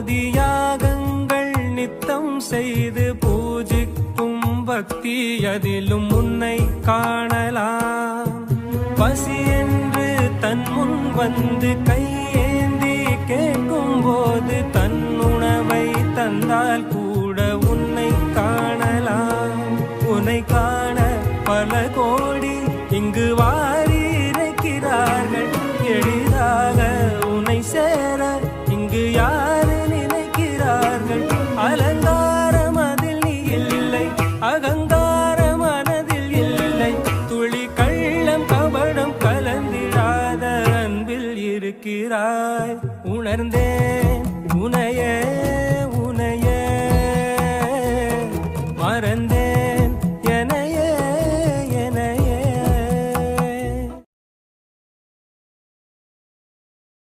கோடி யாகங்கள் நித்தம் செய்து பூஜிக்கும் பக்தி அதிலும் உன்னை காணலாம். பசி என்று தன் முன் வந்து கையேந்தி கேட்கும் போது தன் உணவை தந்தால் கூட உன்னை காணலாம். உன்னை காண பல கோடி இங்கு வாரி இறைக்கிறார்கள். எளிதாக உன்னை சேர இங்கு யாரு நினைக்கிறார்கள். அலங்காரம் அதில் நீ இல்லை, அகங்கார மனதில் இல்லை. துளி கள்ளம் கபடம் கலந்திடாத அன்பில் இருக்கிறாய். உணர்ந்தேன் உனையே